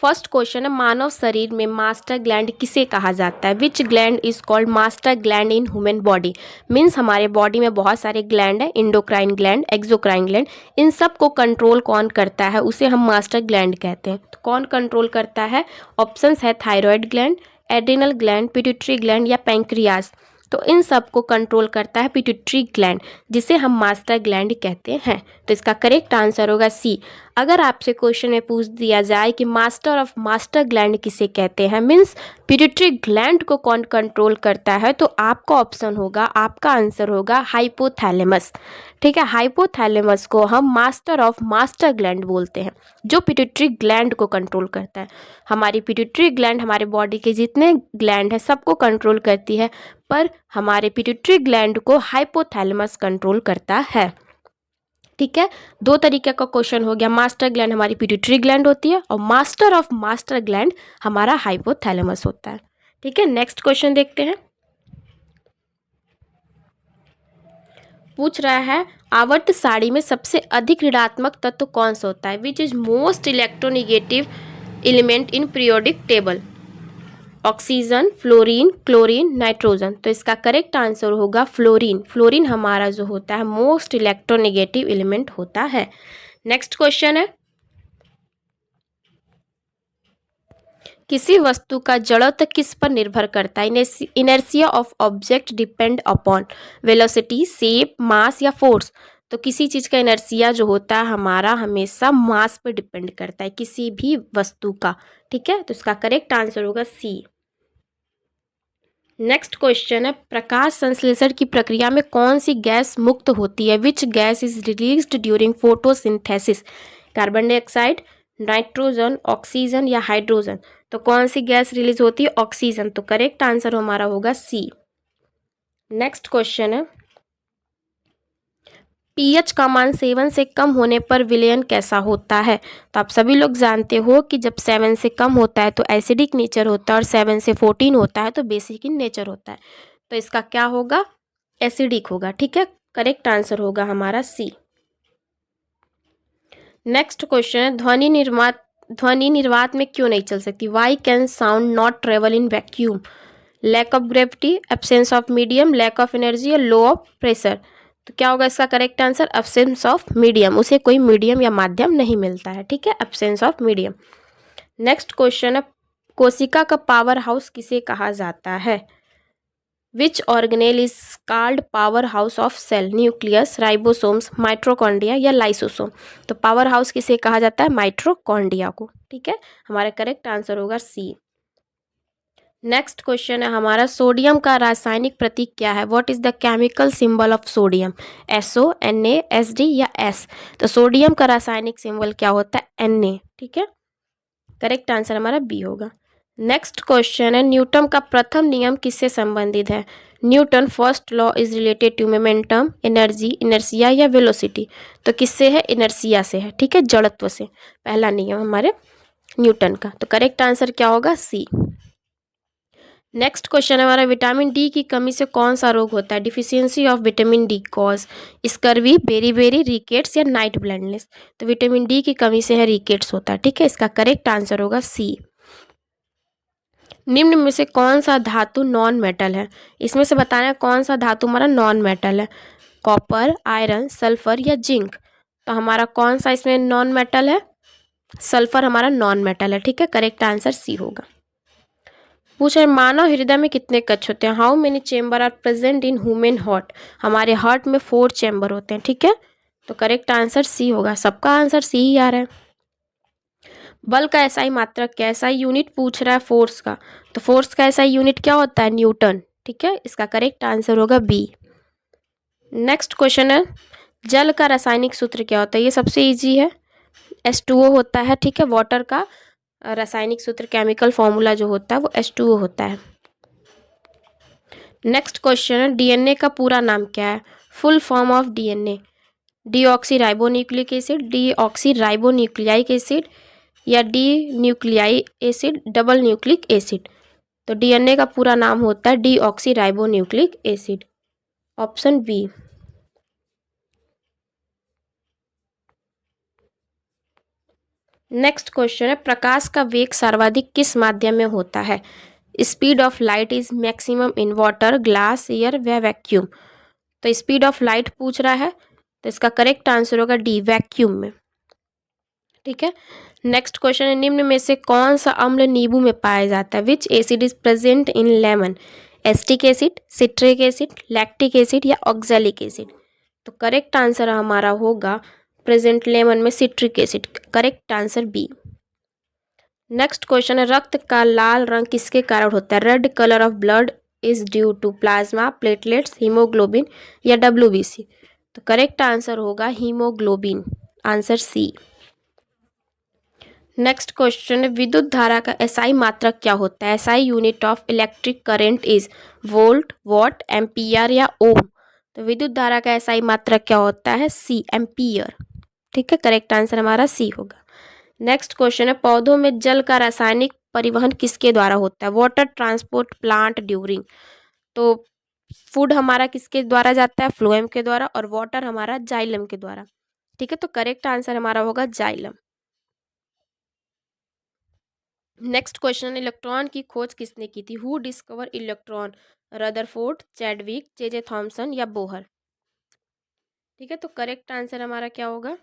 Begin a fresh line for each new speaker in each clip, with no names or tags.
First question है, मानव शरीर में मास्टर ग्लैंड किसे कहा जाता है? विच gland is called master gland in human body? Means हमारे बॉडी में बहुत सारे ग्लैंड है, इंडोक्राइन ग्लैंड, एक्सोक्राइन ग्लैंड, इन सब को कंट्रोल कौन करता है? उसे हम मास्टर ग्लैंड कहते हैं। तो कौन कंट्रोल करता है? ऑप्शंस है thyroid gland, adrenal gland, pituitary gland या पैंक्रियाज। तो इन सब को कंट्रोल करता है पिट्यूटरी ग्लैंड, जिसे हम मास्टर ग्लैंड कहते हैं। तो इसका करेक्ट आंसर होगा सी। अगर आपसे क्वेश्चन में पूछ दिया जाए कि मास्टर ऑफ मास्टर ग्लैंड किसे कहते हैं, मीन्स पिट्यूटरी ग्लैंड को कौन कंट्रोल करता है, तो आपका ऑप्शन होगा, आपका आंसर होगा हाइपोथैलेमस। ठीक है, हाइपोथैलेमस को हम मास्टर ऑफ मास्टर ग्लैंड बोलते हैं, जो पिट्यूटरी ग्लैंड को कंट्रोल करता है। हमारी पिट्यूटरी ग्लैंड हमारे बॉडी के जितने ग्लैंड है सबको कंट्रोल करती है, पर हमारे पिट्यूटरी ग्लैंड को हाइपोथैलेमस कंट्रोल करता है। ठीक है, दो तरीके का क्वेश्चन हो गया। मास्टर ग्लैंड हमारी पिट्यूटरी ग्लैंड होती है और मास्टर ऑफ मास्टर ग्लैंड हमारा हाइपोथैलेमस होता है। ठीक है, नेक्स्ट क्वेश्चन देखते हैं। पूछ रहा है, आवर्त सारणी में सबसे अधिक ऋणात्मक तत्व कौन सा होता है? Which is most electronegative element in periodic table? Oxygen, fluorine, chlorine, nitrogen. तो इसका करेक्ट आंसर होगा फ्लोरीन। फ्लोरीन हमारा जो होता है मोस्ट इलेक्ट्रोनेगेटिव एलिमेंट होता है। नेक्स्ट क्वेश्चन है, किसी वस्तु का जड़त्व किस पर निर्भर करता है? Inertia of object depend upon velocity, shape, mass या फोर्स। तो किसी चीज का इनर्शिया जो होता है हमारा हमेशा मास पर डिपेंड करता है, किसी भी वस्तु का। ठीक है, तो इसका करेक्ट आंसर होगा सी। नेक्स्ट क्वेश्चन है, प्रकाश संश्लेषण की प्रक्रिया में कौन सी गैस मुक्त होती है? Which gas is released during photosynthesis? Carbon dioxide, nitrogen, oxygen या हाइड्रोजन। तो कौन सी गैस रिलीज होती है? ऑक्सीजन। तो करेक्ट आंसर हमारा होगा सी। नेक्स्ट क्वेश्चन है, पीएच का मान 7 से कम होने पर विलयन कैसा होता है? तो आप सभी लोग जानते हो कि जब 7 से कम होता है तो एसिडिक नेचर होता है और 7 से 14 होता है तो बेसिक इन नेचर होता है। तो इसका क्या होगा? एसिडिक होगा। ठीक है, करेक्ट आंसर होगा हमारा सी। नेक्स्ट क्वेश्चन है, ध्वनि निर्वात में क्यों नहीं चल सकती? Why can sound not travel in vacuum? Lack of gravity, absence of medium, lack of energy या लो ऑफ प्रेशर। तो क्या होगा इसका correct answer? Absence of medium, उसे कोई मीडियम या माध्यम नहीं मिलता है। ठीक है, absence of medium. Next question है, कोशिका का पावर हाउस किसे कहा जाता है? Which organelle is called power house of cell? Nucleus, ribosomes, mitochondria या लाइसोसोम। तो पावर हाउस किसे कहा जाता है? माइट्रोकॉन्ड्रिया को। ठीक है, हमारा करेक्ट आंसर होगा सी। नेक्स्ट क्वेश्चन है हमारा, सोडियम का रासायनिक प्रतीक क्या है? What is the chemical symbol of sodium? SO, Na, SD या S? तो सोडियम का रासायनिक सिंबल क्या होता है? Na। ठीक है, करेक्ट आंसर हमारा बी होगा। नेक्स्ट क्वेश्चन है, न्यूटन का प्रथम नियम किससे संबंधित है? Newton first law is related to momentum, energy, inertia या वेलोसिटी। तो किससे है? इनर्शिया से है। ठीक है, जड़त्व से। पहला नियम हमारे न्यूटन का। तो करेक्ट आंसर क्या होगा? सी। नेक्स्ट क्वेश्चन है हमारा, विटामिन डी की कमी से कौन सा रोग होता है? Deficiency of vitamin D cause scurvy, beri, rickets या नाइट ब्लाइंडनेस। तो विटामिन डी की कमी से है रिकेट्स होता है। ठीक है, इसका करेक्ट आंसर होगा सी। निम्न में से कौन सा धातु नॉन मेटल है? इसमें से बताना है कौन सा धातु हमारा नॉन मेटल है। कॉपर, आयरन, सल्फर या जिंक। तो हमारा कौन सा इसमें नॉन मेटल है? सल्फर हमारा नॉन मेटल है। ठीक है, करेक्ट आंसर सी होगा। पूछा है, मानव हृदय में कितने कक्ष होते हैं? How many chamber are present in human heart? हमारे हार्ट में 4 चेंबर होते हैं। ठीक है, तो करेक्ट आंसर सी होगा। सबका आंसर सी ही आ रहा है। बल का एसआई मात्रक क्या है? एसआई यूनिट पूछ रहा है फोर्स का, तो फोर्स का एसआई यूनिट क्या होता है? न्यूटन। ठीक है, इसका करेक्ट आंसर होगा बी। नेक्स्ट क्वेश्चन है, जल का रासायनिक सूत्र क्या होता है? ये सबसे इजी है, H2O होता है। ठीक है, वाटर का रासायनिक सूत्र, केमिकल फॉर्मूला जो होता है वो H2O होता है। नेक्स्ट क्वेश्चन है, डीएनए का पूरा नाम क्या है? Full form of DNA, deoxyribonucleic acid, deoxyribonucleic acid या dinucleic acid, double nucleic acid. तो डीएनए का पूरा नाम होता है deoxyribonucleic acid. Option B. Next question है, प्रकाश का वेग सर्वाधिक किस माध्यम में होता है? Speed of light is maximum in water, glass, air व वैक्यूम। तो स्पीड ऑफ लाइट पूछ रहा है, तो इसका करेक्ट आंसर होगा डी, वैक्यूम में। ठीक है। नेक्स्ट क्वेश्चन है, निम्न में से कौन सा अम्ल नींबू में पाया जाता है? Which acid is present in lemon? Acetic acid, citric acid, lactic acid या ऑक्जेलिक एसिड? तो करेक्ट आंसर हमारा होगा प्रेजेंट लेमन में citric acid, correct answer B. Next question है, रक्त का लाल रंग किसके कारण होता है? Red colour of blood is due to plasma, platelets, haemoglobin या डब्ल्यूबीसी? तो करेक्ट आंसर होगा haemoglobin, answer C. Next question है, विद्युत धारा का एसआई मात्रक क्या होता है? SI unit of electric current is volt, what, ampere या ओम? तो विद्युत धारा का एसआई मात्रक क्या होता है? सी, एम्पियर। ठीक है, करेक्ट आंसर हमारा सी होगा। नेक्स्ट क्वेश्चन है, पौधों में जल का रासायनिक परिवहन किसके द्वारा होता है? Water transport plant during. तो फूड हमारा किसके द्वारा जाता है? फ्लोएम के द्वारा, और वाटर हमारा जाइलम के द्वारा। ठीक है, तो करेक्ट आंसर हमारा होगा जाइलम। नेक्स्ट क्वेश्चन, इलेक्ट्रॉन की खोज किसने की थी? Who discover electron? Rutherford, Chadwick, J Thomson या बोहर? ठीक है, तो करेक्ट आंसर हमारा क्या होगा?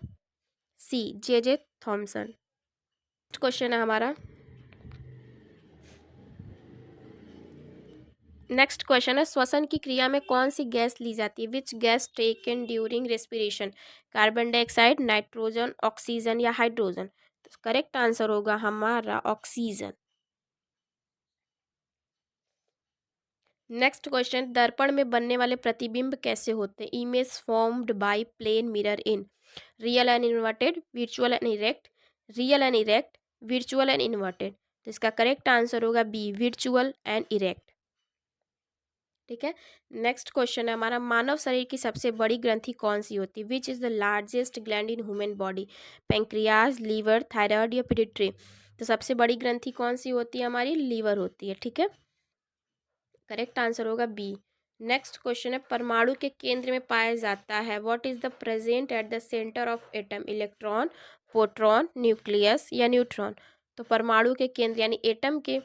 सी, जे थॉमसन। नेक्स्ट क्वेश्चन है हमारा, नेक्स्ट क्वेश्चन है, श्वसन की क्रिया में कौन सी गैस ली जाती है? Which gas taken during respiration? Carbon dioxide, nitrogen, oxygen या हाइड्रोजन? तो करेक्ट आंसर होगा हमारा ऑक्सीजन। नेक्स्ट क्वेश्चन, दर्पण में बनने वाले प्रतिबिंब कैसे होते हैं? Image formed by plane mirror in real and inverted, virtual and erect, real and erect, virtual and inverted? तो इसका करेक्ट आंसर होगा बी, विर्चुअल एंड इरेक्ट। ठीक है। नेक्स्ट क्वेश्चन है हमारा, मानव शरीर की सबसे बड़ी ग्रंथि कौन सी होती है? Which is the largest gland in human body? Pancreas, liver, thyroid या पिट्यूटरी? तो सबसे बड़ी ग्रंथि कौन सी होती है? हमारी लीवर होती है। ठीक है, करेक्ट आंसर होगा बी। नेक्स्ट क्वेश्चन है, परमाणु के केंद्र में पाया जाता है, what is the present at the centre of atom? Electron, proton, nucleus या न्यूट्रॉन? तो परमाणु के केंद्र यानी एटम के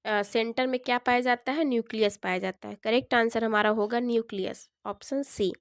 सेंटर में क्या पाया जाता है? न्यूक्लियस पाया जाता है। करेक्ट आंसर हमारा होगा न्यूक्लियस, ऑप्शन सी।